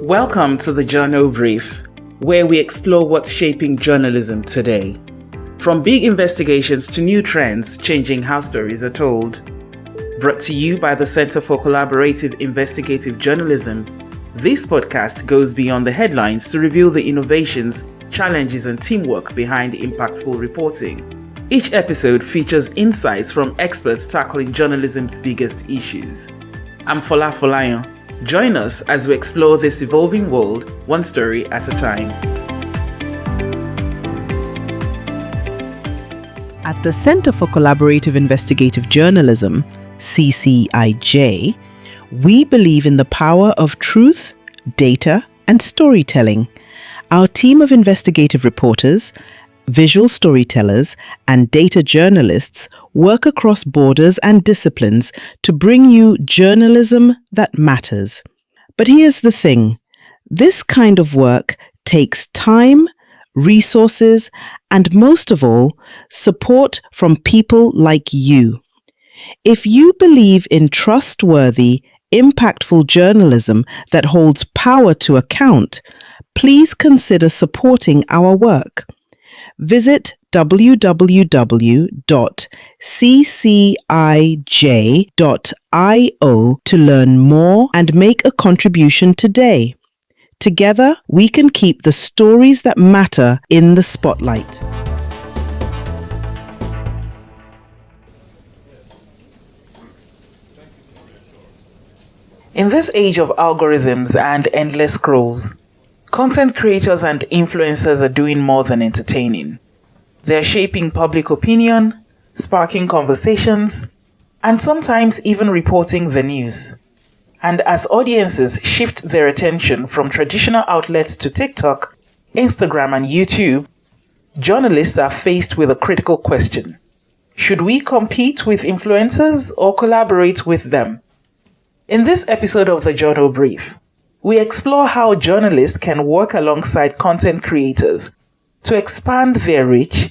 Welcome to the Journo Brief, where we explore what's shaping journalism today. From big investigations to new trends changing how stories are told. Brought to you by the Center for Collaborative Investigative Journalism, this podcast goes beyond the headlines to reveal the innovations, challenges, and teamwork behind impactful reporting. Each episode features insights from experts tackling journalism's biggest issues. I'm Fola Folayan. Join us as we explore this evolving world, one story at a time. At the Center for Collaborative Investigative Journalism, CCIJ, we believe in the power of truth, data, and storytelling. Our team of investigative reporters, visual storytellers, and data journalists work across borders and disciplines to bring you journalism that matters. But here's the thing. This kind of work takes time, resources, and most of all, support from people like you. If you believe in trustworthy, impactful journalism that holds power to account, please consider supporting our work. Visit www.ccij.io to learn more and make a contribution today. Together, we can keep the stories that matter in the spotlight. In this age of algorithms and endless scrolls, content creators and influencers are doing more than entertaining. They're shaping public opinion, sparking conversations, and sometimes even reporting the news. And as audiences shift their attention from traditional outlets to TikTok, Instagram, and YouTube, journalists are faced with a critical question. Should we compete with influencers or collaborate with them? In this episode of the Journo Brief, we explore how journalists can work alongside content creators to expand their reach,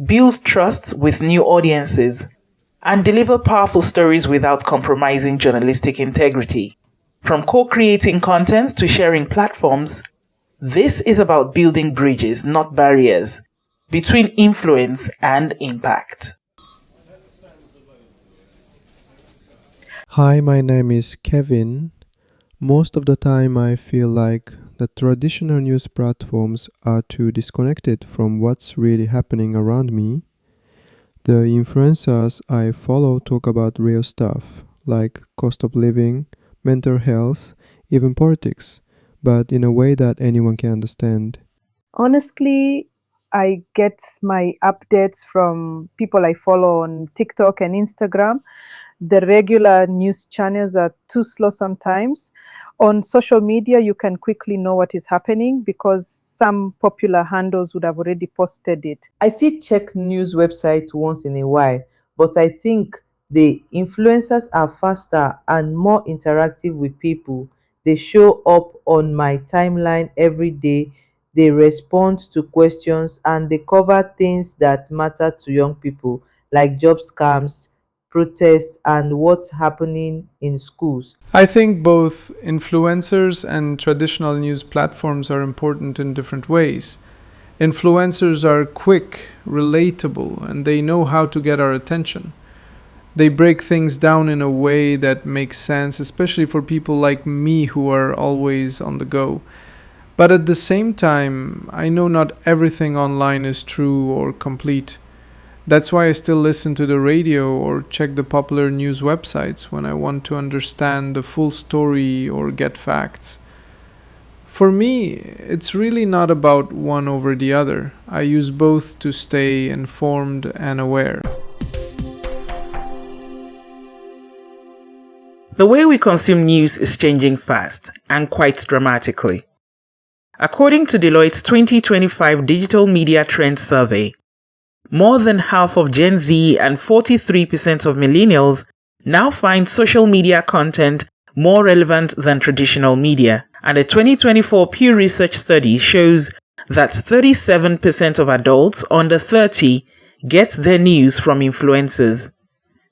build trust with new audiences, and deliver powerful stories without compromising journalistic integrity. From co-creating content to sharing platforms, this is about building bridges, not barriers, between influence and impact. Hi, my name is Kevin. Most of the time I feel like the traditional news platforms are too disconnected from what's really happening around me. The influencers I follow talk about real stuff, like cost of living, mental health, even politics, but in a way that anyone can understand. Honestly, I get my updates from people I follow on TikTok and Instagram. The regular news channels are too slow sometimes. On social media, you can quickly know what is happening because some popular handles would have already posted it. I still check news websites once in a while, but I think the influencers are faster and more interactive with people. They show up on my timeline every day, they respond to questions, and they cover things that matter to young people, like job scams, protests, and what's happening in schools. I think both influencers and traditional news platforms are important in different ways. Influencers are quick, relatable, and they know how to get our attention. They break things down in a way that makes sense, especially for people like me who are always on the go. But at the same time, I know not everything online is true or complete. That's why I still listen to the radio or check the popular news websites when I want to understand the full story or get facts. For me, it's really not about one over the other. I use both to stay informed and aware. The way we consume news is changing fast and quite dramatically. According to Deloitte's 2025 Digital Media Trends Survey, more than half of Gen Z and 43% of millennials now find social media content more relevant than traditional media. And a 2024 Pew Research study shows that 37% of adults under 30 get their news from influencers,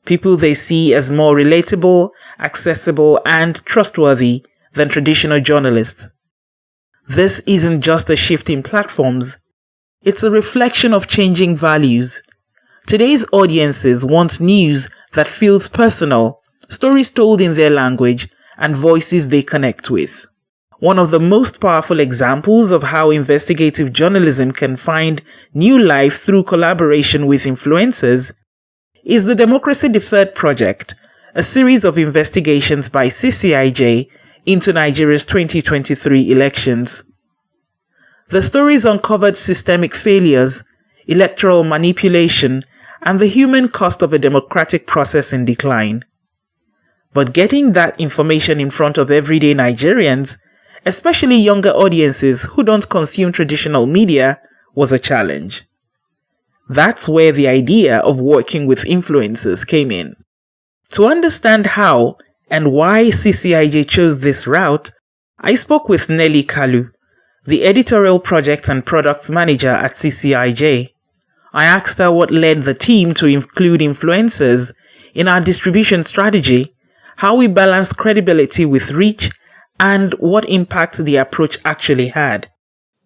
people they see as more relatable, accessible, and trustworthy than traditional journalists. This isn't just a shift in platforms, it's a reflection of changing values. Today's audiences want news that feels personal, stories told in their language, and voices they connect with. One of the most powerful examples of how investigative journalism can find new life through collaboration with influencers is the Democracy Deferred Project, a series of investigations by CCIJ into Nigeria's 2023 elections. The stories uncovered systemic failures, electoral manipulation, and the human cost of a democratic process in decline. But getting that information in front of everyday Nigerians, especially younger audiences who don't consume traditional media, was a challenge. That's where the idea of working with influencers came in. To understand how and why CCIJ chose this route, I spoke with Nelly Kalu, the Editorial Project and Products Manager at CCIJ. I asked her what led the team to include influencers in our distribution strategy, how we balanced credibility with reach, and what impact the approach actually had.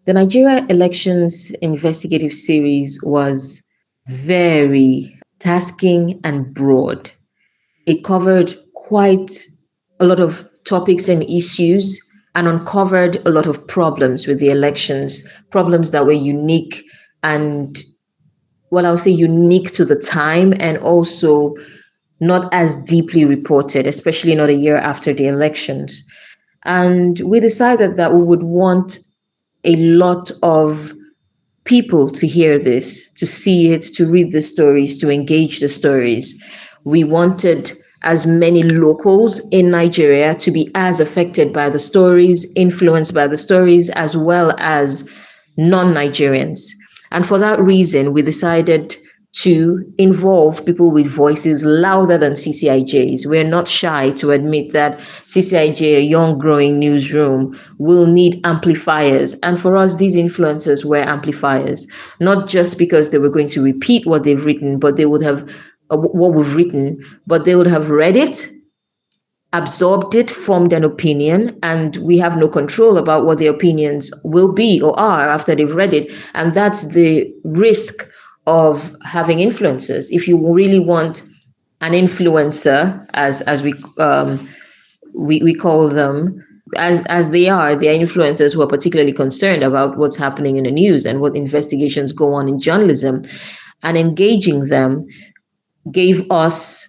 The Nigeria Elections Investigative Series was very tasking and broad. It covered quite a lot of topics and issues and uncovered a lot of problems with the elections, problems that were unique and, well, I'll say unique to the time and also not as deeply reported, especially not a year after the elections. And we decided that we would want a lot of people to hear this, to see it, to read the stories, to engage the stories. We wanted as many locals in Nigeria to be as affected by the stories, influenced by the stories, as well as non-Nigerians. And for that reason, we decided to involve people with voices louder than CCIJ's. We're not shy to admit that CCIJ, a young growing newsroom, will need amplifiers. And for us, these influencers were amplifiers, not just because they were going to repeat what they've written, but they would have what we've written, but they would have read it, absorbed it, formed an opinion, and we have no control about what their opinions will be or are after they've read it. And that's the risk of having influencers. If you really want an influencer, as we call them, as they are influencers who are particularly concerned about what's happening in the news and what investigations go on in journalism, and engaging them gave us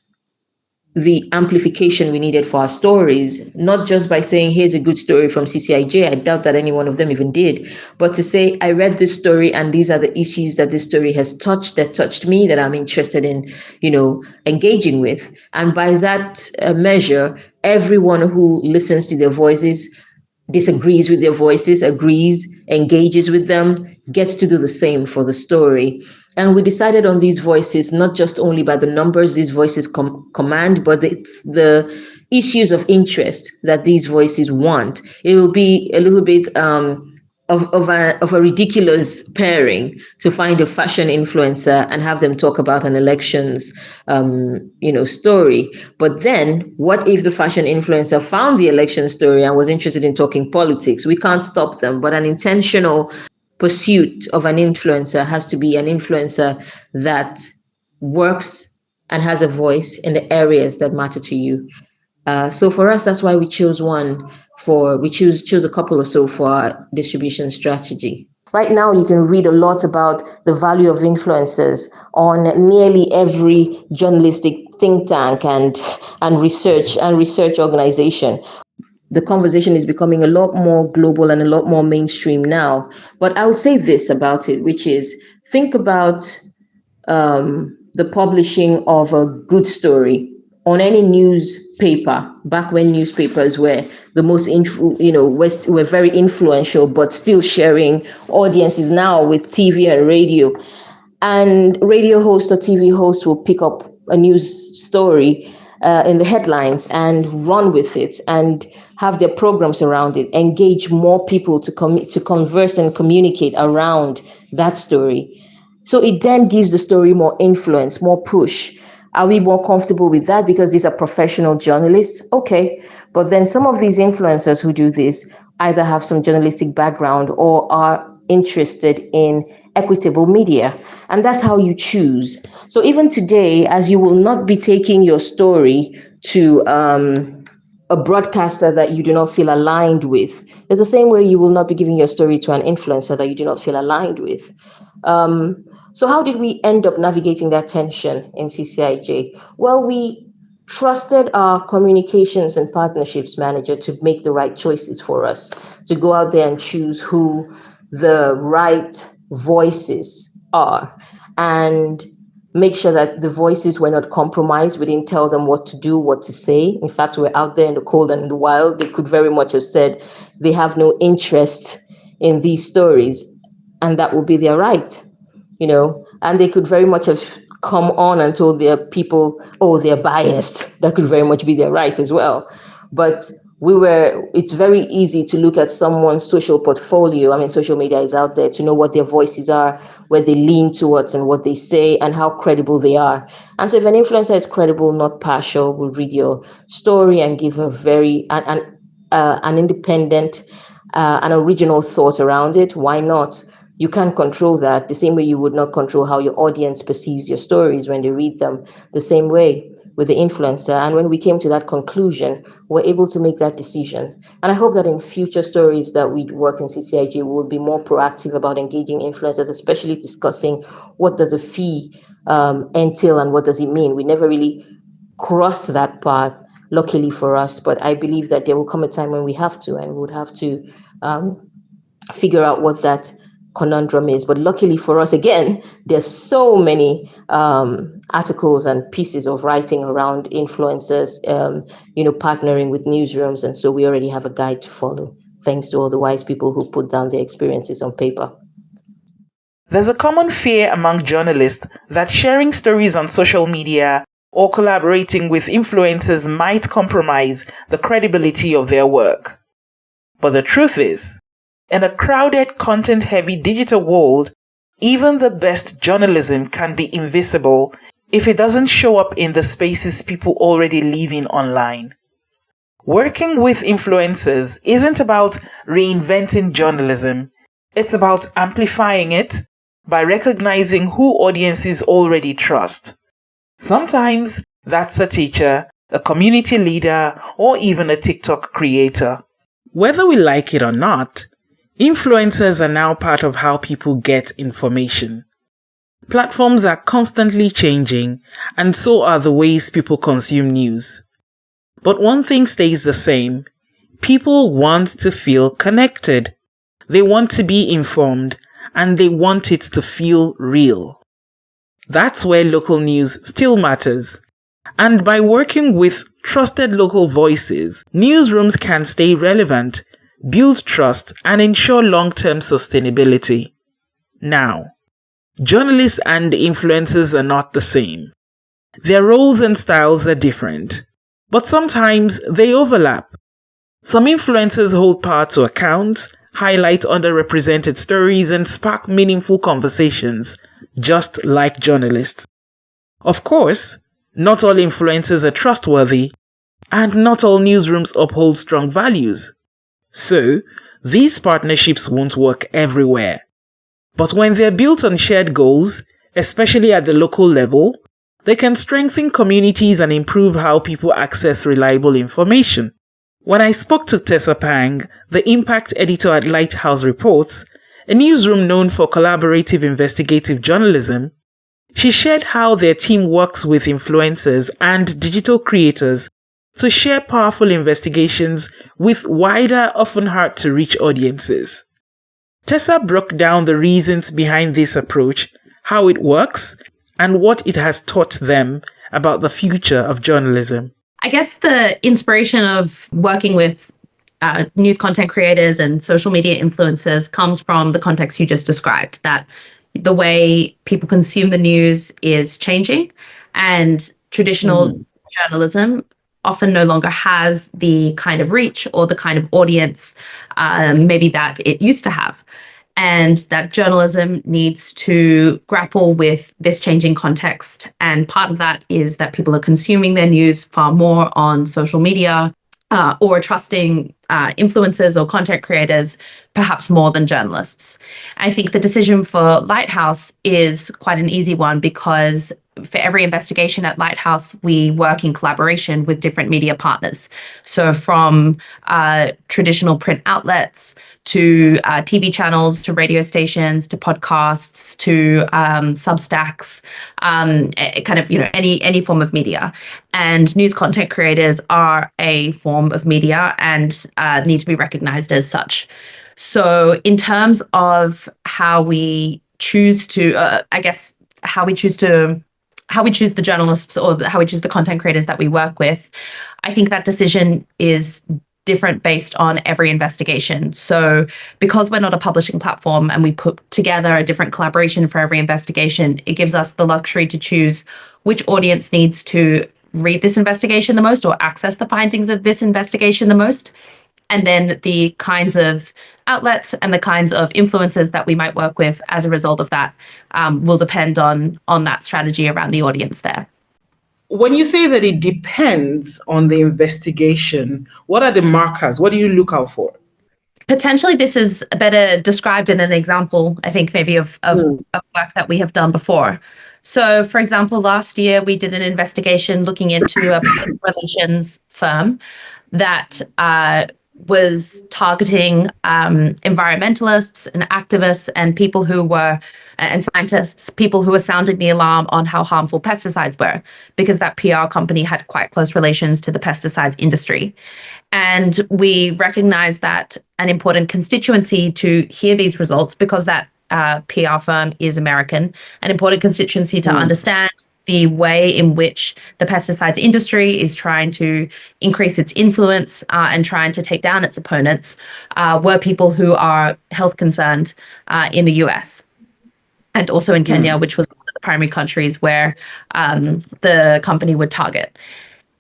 the amplification we needed for our stories, not just by saying, here's a good story from CCIJ. I doubt that any one of them even did, but to say, I read this story and these are the issues that this story has touched, that touched me, that I'm interested in, engaging with. And by that measure, everyone who listens to their voices, disagrees with their voices, agrees, engages with them, gets to do the same for the story. And we decided on these voices, not just only by the numbers these voices command, but the issues of interest that these voices want. It will be a little bit of a ridiculous pairing to find a fashion influencer and have them talk about an elections story. But then what if the fashion influencer found the election story and was interested in talking politics? We can't stop them, but an intentional pursuit of an influencer has to be an influencer that works and has a voice in the areas that matter to you. So for us, that's why we chose chose a couple or so for our distribution strategy. Right now, you can read a lot about the value of influencers on nearly every journalistic think tank and research organization. The conversation is becoming a lot more global and a lot more mainstream now. But I will say this about it, which is, think about the publishing of a good story on any newspaper, back when newspapers were the most, were very influential, but still sharing audiences now with TV and radio. And radio host or TV host will pick up a news story in the headlines and run with it and have their programs around it, engage more people to converse and communicate around that story. So it then gives the story more influence, more push. Are we more comfortable with that because these are professional journalists? Okay. But then some of these influencers who do this either have some journalistic background or are interested in equitable media. And that's how you choose. So even today, as you will not be taking your story to a broadcaster that you do not feel aligned with, it's the same way you will not be giving your story to an influencer that you do not feel aligned with. So how did we end up navigating that tension in CCIJ? Well, we trusted our communications and partnerships manager to make the right choices for us, to go out there and choose who the right voices are and make sure that the voices were not compromised. We didn't tell them what to do, what to say. In fact, we're out there in the cold and in the wild. They could very much have said they have no interest in these stories, and that would be their right, and they could very much have come on and told their people, oh, they're biased. That could very much be their right as well. But it's very easy to look at someone's social portfolio. I mean, social media is out there to know what their voices are, where they lean towards and what they say and how credible they are. And so if an influencer is credible, not partial, will read your story and give a an independent, an original thought around it. Why not? You can't control that the same way you would not control how your audience perceives your stories when they read them, the same way with the influencer. And when we came to that conclusion, we're able to make that decision. And I hope that in future stories that we work in CCIJ, we will be more proactive about engaging influencers, especially discussing what does a fee entail and what does it mean. We never really crossed that part, luckily for us, but I believe that there will come a time when we have to, and we would have to figure out what that conundrum is. But luckily for us, again, there's so many articles and pieces of writing around influencers, partnering with newsrooms, and so we already have a guide to follow, thanks to all the wise people who put down their experiences on paper. There's a common fear among journalists that sharing stories on social media or collaborating with influencers might compromise the credibility of their work. But the truth is, in a crowded, content-heavy digital world, even the best journalism can be invisible if it doesn't show up in the spaces people already live in online. Working with influencers isn't about reinventing journalism. It's about amplifying it by recognizing who audiences already trust. Sometimes that's a teacher, a community leader, or even a TikTok creator. Whether we like it or not, influencers are now part of how people get information. Platforms are constantly changing, and so are the ways people consume news. But one thing stays the same. People want to feel connected. They want to be informed, and they want it to feel real. That's where local news still matters. And by working with trusted local voices, newsrooms can stay relevant, build trust, and ensure long-term sustainability. Now, journalists and influencers are not the same. Their roles and styles are different, but sometimes they overlap. Some influencers hold power to account, highlight underrepresented stories, and spark meaningful conversations, just like journalists. Of course, not all influencers are trustworthy, and not all newsrooms uphold strong values. So, these partnerships won't work everywhere. But when they're built on shared goals, especially at the local level, they can strengthen communities and improve how people access reliable information. When I spoke to Tessa Pang, the impact editor at Lighthouse Reports, a newsroom known for collaborative investigative journalism, she shared how their team works with influencers and digital creators to share powerful investigations with wider, often hard-to-reach audiences. Tessa broke down the reasons behind this approach, how it works, and what it has taught them about the future of journalism. I guess the inspiration of working with news content creators and social media influencers comes from the context you just described, that the way people consume the news is changing, and traditional journalism often no longer has the kind of reach or the kind of audience maybe that it used to have. And that journalism needs to grapple with this changing context. And part of that is that people are consuming their news far more on social media. or trusting influencers or content creators perhaps more than journalists. I think the decision for Lighthouse is quite an easy one because for every investigation at Lighthouse, we work in collaboration with different media partners. So from traditional print outlets to TV channels, to radio stations, to podcasts, to Substacks, kind of, any form of media. And news content creators are a form of media and need to be recognized as such. So in terms of how we choose to, how we choose the journalists or how we choose the content creators that we work with, I think that decision is different based on every investigation. So because we're not a publishing platform and we put together a different collaboration for every investigation, it gives us the luxury to choose which audience needs to read this investigation the most or access the findings of this investigation the most. And then the kinds of outlets and the kinds of influencers that we might work with as a result of that will depend on that strategy around the audience there. When you say that it depends on the investigation, what are the markers? What do you look out for? Potentially, this is better described in an example, I think, maybe of work that we have done before. So, for example, last year we did an investigation looking into a public relations firm that was targeting environmentalists and activists and people who were, and scientists, people who were sounding the alarm on how harmful pesticides were, because that PR company had quite close relations to the pesticides industry. And we recognized that an important constituency to hear these results, because that PR firm is American, an important constituency to understand the way in which the pesticides industry is trying to increase its influence and trying to take down its opponents were people who are health concerned in the US and also in Kenya, which was one of the primary countries where the company would target.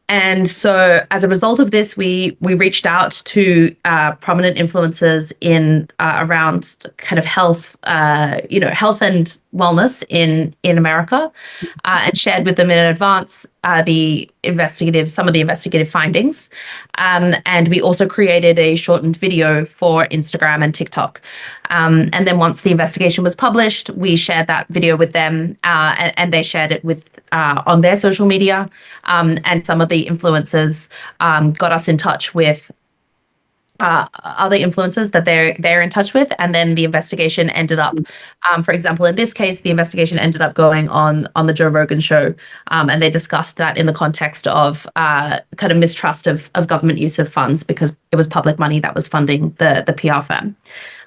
And so as a result of this, we reached out to prominent influencers in around kind of health, health and wellness in America, and shared with them in advance some of the investigative findings. And we also created a shortened video for Instagram and TikTok. And then once the investigation was published, we shared that video with them, and they shared it with on their social media. And some of the influencers got us in touch with other influencers that they're in touch with, and then the investigation ended up, for example, in this case, the investigation ended up going on the Joe Rogan show, and they discussed that in the context of kind of mistrust of government use of funds, because it was public money that was funding the PR firm.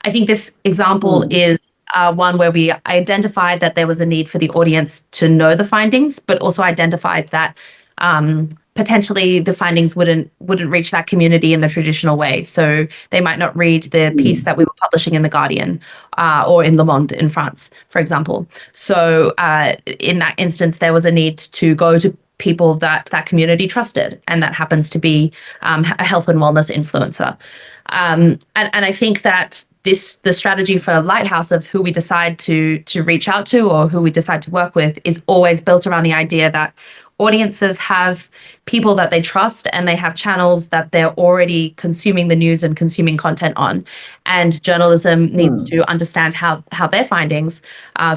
I think this example is one where we identified that there was a need for the audience to know the findings, but also identified that potentially the findings wouldn't reach that community in the traditional way. So they might not read the piece that we were publishing in The Guardian or in Le Monde in France, for example. So in that instance, there was a need to go to people that community trusted, and that happens to be a health and wellness influencer. And I think that the strategy for Lighthouse of who we decide to reach out to or who we decide to work with is always built around the idea that audiences have people that they trust, and they have channels that they're already consuming the news and consuming content on. And journalism needs to understand how their findings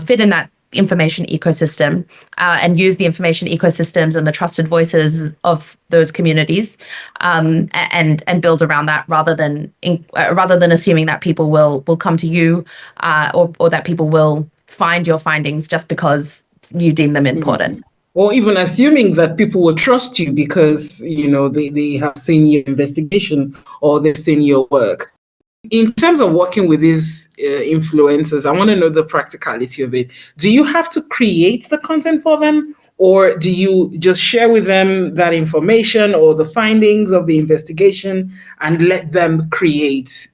fit in that information ecosystem, and use the information ecosystems and the trusted voices of those communities, and build around that, rather than assuming that people will come to you, or that people will find your findings just because you deem them important. Or even assuming that people will trust you because, they have seen your investigation or they've seen your work. In terms of working with these influencers, I want to know the practicality of it. Do you have to create the content for them, or do you just share with them that information or the findings of the investigation and let them create?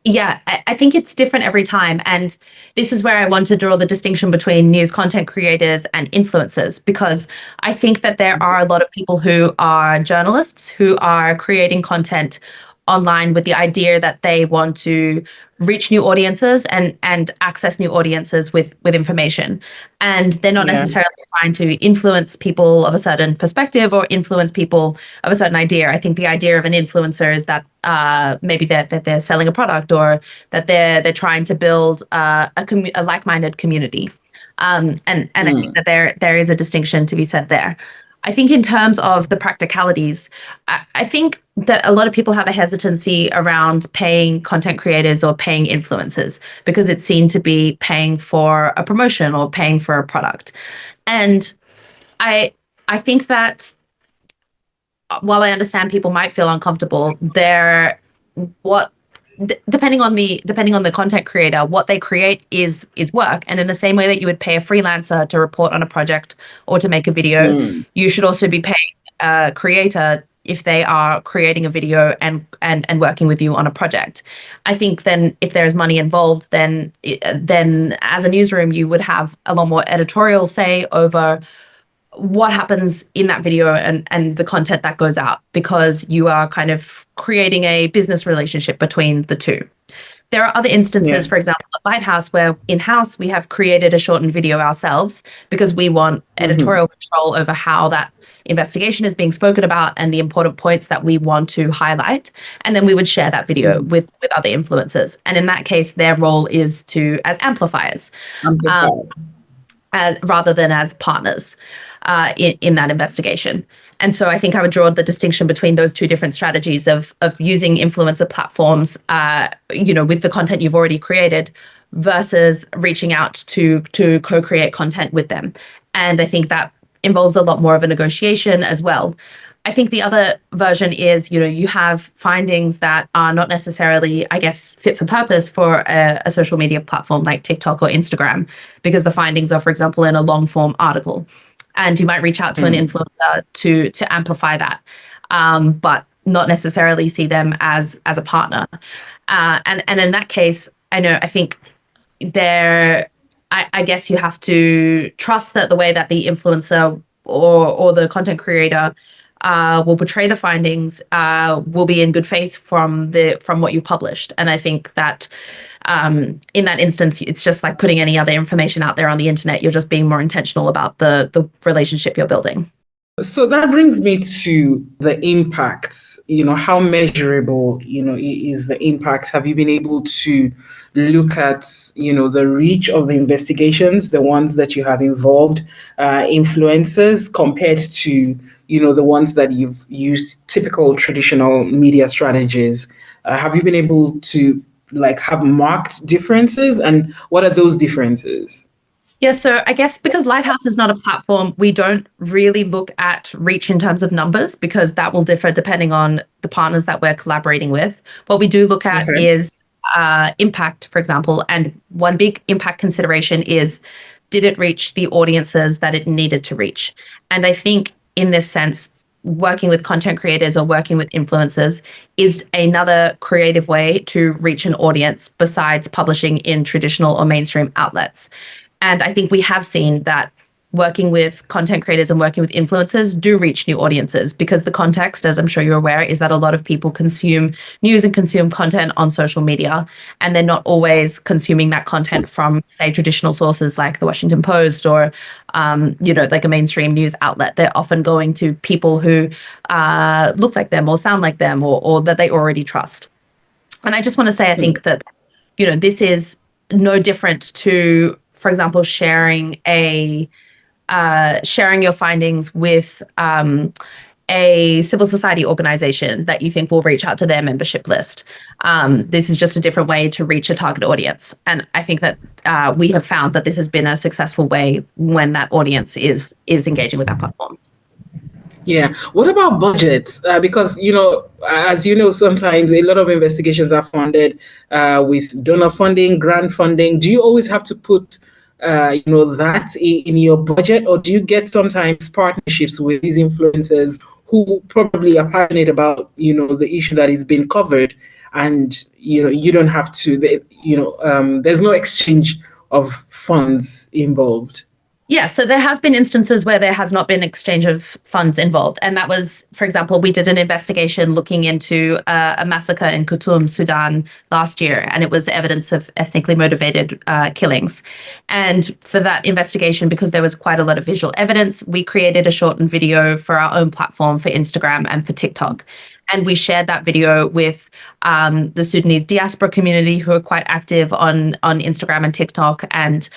Yeah, I think it's different every time. And this is where I want to draw the distinction between news content creators and influencers, because I think that there are a lot of people who are journalists who are creating content online with the idea that they want to reach new audiences and access new audiences with information. And they're not necessarily trying to influence people of a certain perspective or influence people of a certain idea. I think the idea of an influencer is that maybe that they're selling a product, or that they're trying to build a like-minded community. And I think that there is a distinction to be said there. I think in terms of the practicalities, I think that a lot of people have a hesitancy around paying content creators or paying influencers, because it's seen to be paying for a promotion or paying for a product. And I think that while I understand people might feel uncomfortable, depending on the content creator, what they create is work. And in the same way that you would pay a freelancer to report on a project or to make a video, you should also be paying a creator if they are creating a video and working with you on a project. I think then if there's money involved, then as a newsroom, you would have a lot more editorial say over what happens in that video and the content that goes out, because you are kind of creating a business relationship between the two. There are other instances, for example, at Lighthouse, where in-house we have created a shortened video ourselves because we want editorial control over how that investigation is being spoken about and the important points that we want to highlight. And then we would share that video with other influencers. And in that case, their role is as amplifiers. Rather than as partners in that investigation. And so I think I would draw the distinction between those two different strategies of using influencer platforms, with the content you've already created, versus reaching out to co-create content with them. And I think that involves a lot more of a negotiation as well. I think the other version is, you have findings that are not necessarily, I guess, fit for purpose for a social media platform like TikTok or Instagram, because the findings are, for example, in a long form article. And you might reach out to an influencer to amplify that, but not necessarily see them as a partner. And in that case, I think I guess you have to trust that the way that the influencer or the content creator will portray the findings will be in good faith from what you've published. And I think that in that instance, it's just like putting any other information out there on the internet. You're just being more intentional about the relationship you're building. So that brings me to the impacts. How measurable, is the impact? Have you been able to look at, the reach of the investigations, the ones that you have involved influencers, compared to, the ones that you've used typical traditional media strategies? Have you been able to have marked differences, and what are those differences? Yeah, so I guess because Lighthouse is not a platform, we don't really look at reach in terms of numbers, because that will differ depending on the partners that we're collaborating with. What we do look at is impact, for example, and one big impact consideration is, did it reach the audiences that it needed to reach? And I think in this sense, working with content creators or working with influencers is another creative way to reach an audience besides publishing in traditional or mainstream outlets. And I think we have seen that working with content creators and working with influencers do reach new audiences, because the context, as I'm sure you're aware, is that a lot of people consume news and consume content on social media, and they're not always consuming that content from, say, traditional sources like the Washington Post or, like a mainstream news outlet. They're often going to people who look like them or sound like them, or that they already trust. And I just want to say, I think that, this is no different to, for example, sharing your findings with a civil society organization that you think will reach out to their membership list. This is just a different way to reach a target audience. And I think that we have found that this has been a successful way when that audience is engaging with that platform. Yeah. What about budgets? Because, as you know, sometimes a lot of investigations are funded with donor funding, grant funding. Do you always have to put that in your budget, or do you get sometimes partnerships with these influencers who probably are passionate about, the issue that is being covered, and, you don't have to, there's no exchange of funds involved? Yeah, so there has been instances where there has not been exchange of funds involved. And that was, for example, we did an investigation looking into a massacre in Khartoum, Sudan last year, and it was evidence of ethnically motivated killings. And for that investigation, because there was quite a lot of visual evidence, we created a shortened video for our own platform for Instagram and for TikTok. And we shared that video with the Sudanese diaspora community, who are quite active on Instagram and TikTok, and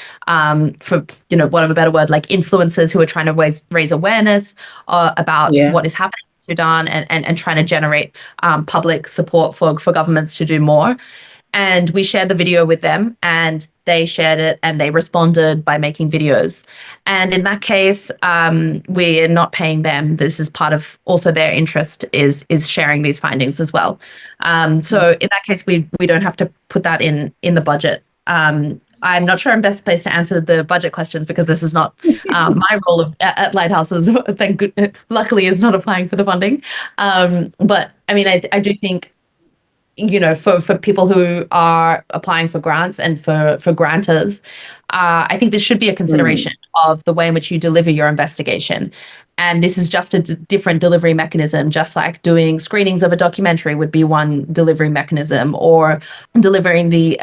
for want of a better word, like influencers who are trying to raise awareness about what is happening in Sudan, and trying to generate public support for governments to do more. And we shared the video with them, and they shared it, and they responded by making videos. And in that case, we're not paying them. This is part of also their interest is sharing these findings as well. So in that case, we don't have to put that in the budget. I'm not sure I'm best placed to answer the budget questions, because this is not my role at Lighthouses. Luckily, is not applying for the funding. But I mean, I do think, for people who are applying for grants and for grantors, I think this should be a consideration of the way in which you deliver your investigation. And this is just a different delivery mechanism, just like doing screenings of a documentary would be one delivery mechanism, or delivering the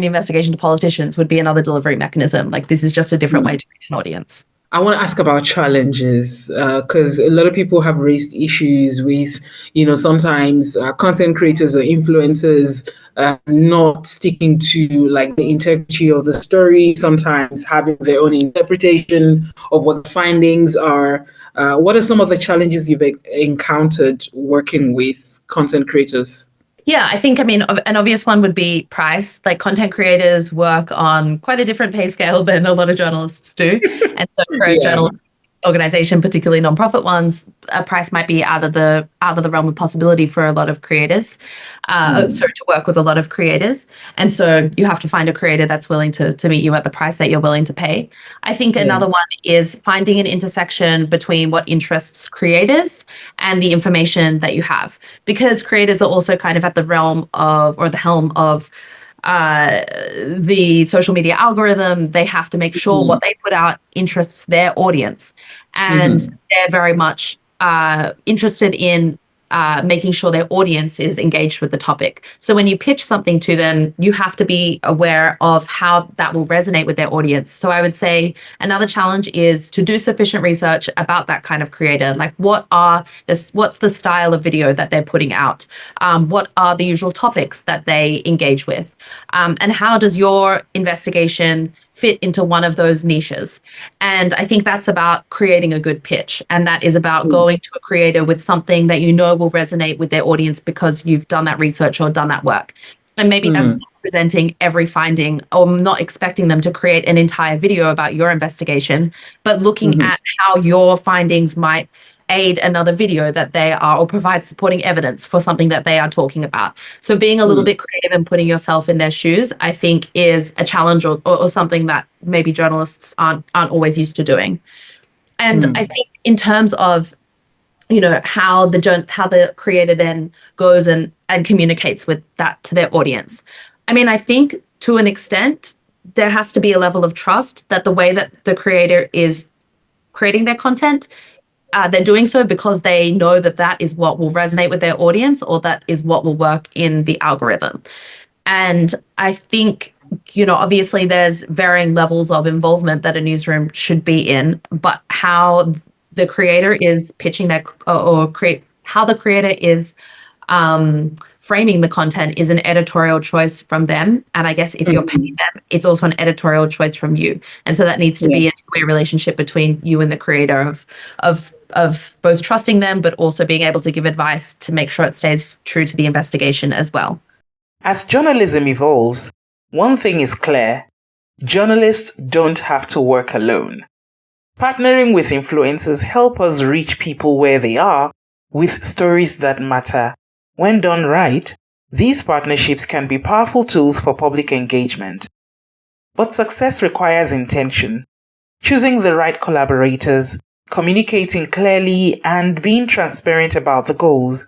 investigation to politicians would be another delivery mechanism. Like, this is just a different way to reach an audience. I want to ask about challenges, because a lot of people have raised issues with, sometimes content creators or influencers not sticking to like the integrity of the story, sometimes having their own interpretation of what the findings are. What are some of the challenges you've encountered working with content creators? Yeah, I think, an obvious one would be price. Like, content creators work on quite a different pay scale than a lot of journalists do. And so for a journalist organization, particularly nonprofit ones, a price might be out of the realm of possibility for a lot of creators. To work with a lot of creators. And so you have to find a creator that's willing to meet you at the price that you're willing to pay. I think another one is finding an intersection between what interests creators and the information that you have, because creators are also kind of at the realm of, or the helm of, the social media algorithm. They have to make sure what they put out interests their audience, and they're very much interested in making sure their audience is engaged with the topic. So when you pitch something to them, you have to be aware of how that will resonate with their audience. So I would say another challenge is to do sufficient research about that kind of creator. Like, what's the style of video that they're putting out? What are the usual topics that they engage with? And how does your investigation fit into one of those niches? And I think that's about creating a good pitch. And that is about going to a creator with something that will resonate with their audience, because you've done that research or done that work. And maybe that's not presenting every finding, or not expecting them to create an entire video about your investigation, but looking at how your findings might aid another video that they are, or provide supporting evidence for something that they are talking about. So being a little bit creative and putting yourself in their shoes, I think, is a challenge, or something that maybe journalists aren't always used to doing. And I think in terms of, how the creator then goes and communicates with that to their audience. I think to an extent, there has to be a level of trust that the way that the creator is creating their content, they're doing so because they know that is what will resonate with their audience, or that is what will work in the algorithm. And I think, obviously there's varying levels of involvement that a newsroom should be in, but how the creator is pitching how the creator is framing the content is an editorial choice from them. And I guess if you're paying them, it's also an editorial choice from you. And so that needs to be a two-way relationship between you and the creator of both trusting them, but also being able to give advice to make sure it stays true to the investigation as well. As journalism evolves, one thing is clear: journalists don't have to work alone. Partnering with influencers help us reach people where they are with stories that matter. When done right, these partnerships can be powerful tools for public engagement. But success requires intention, choosing the right collaborators, communicating clearly, and being transparent about the goals.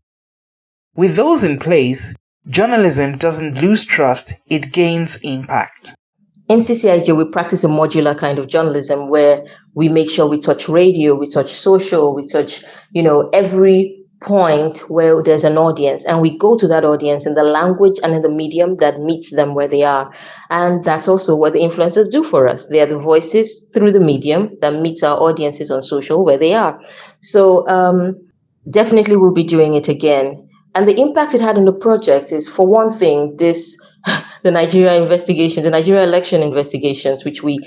With those in place, journalism doesn't lose trust, it gains impact. in CCIJ, we practice a modular kind of journalism where we make sure we touch radio, we touch social, we touch, every point where there's an audience, and we go to that audience in the language and in the medium that meets them where they are. And that's also what the influencers do for us. They are the voices through the medium that meets our audiences on social where they are. So definitely we'll be doing it again. And the impact it had on the project is, for one thing, the Nigeria election investigations, which we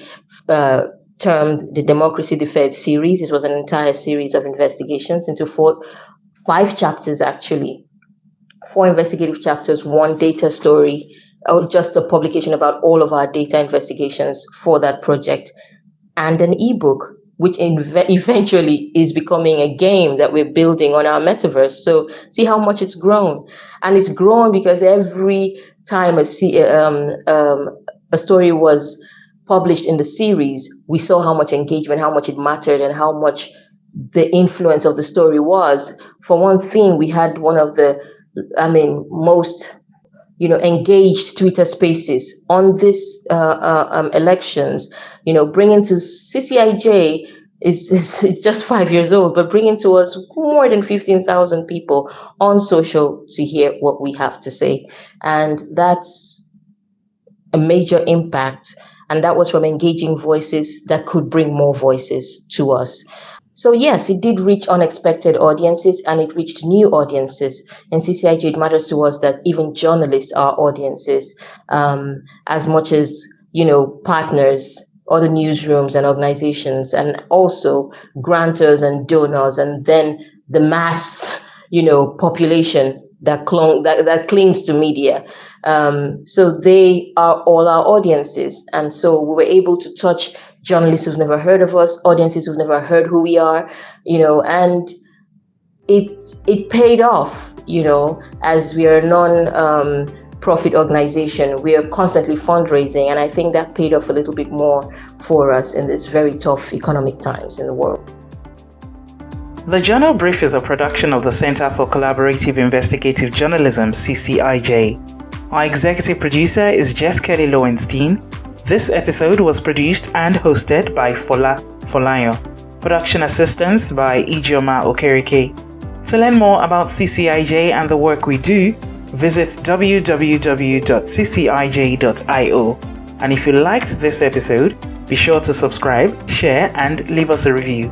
termed the Democracy Deferred series. It was an entire series of investigations into 5 chapters, actually. 4 investigative chapters, 1 data story, or just a publication about all of our data investigations for that project, and an ebook, which eventually is becoming a game that we're building on our metaverse. So see how much it's grown. And it's grown because every time a story was published in the series, we saw how much engagement, how much it mattered, and how much the influence of the story was. For one thing, we had one of the, most engaged Twitter spaces on this elections. Bringing to CCIJ is just 5 years old, but bringing to us more than 15,000 people on social to hear what we have to say. And that's a major impact. And that was from engaging voices that could bring more voices to us. So yes, it did reach unexpected audiences, and it reached new audiences. In CCIJ, it matters to us that even journalists are audiences, as much as, partners, other newsrooms and organizations, and also grantors and donors, and then the mass, population that clings to media. So they are all our audiences. And so we were able to touch journalists who've never heard of us, audiences who've never heard who we are, and it paid off, as we are a non-profit organization. We are constantly fundraising, and I think that paid off a little bit more for us in this very tough economic times in the world. The Journo Brief is a production of the Center for Collaborative Investigative Journalism, CCIJ. Our executive producer is Jeff Kelly Lowenstein. This episode was produced and hosted by Fola Folayo. Production assistance by Ijeoma Okereke. To learn more about CCIJ and the work we do, visit www.ccij.io. And if you liked this episode, be sure to subscribe, share, and leave us a review.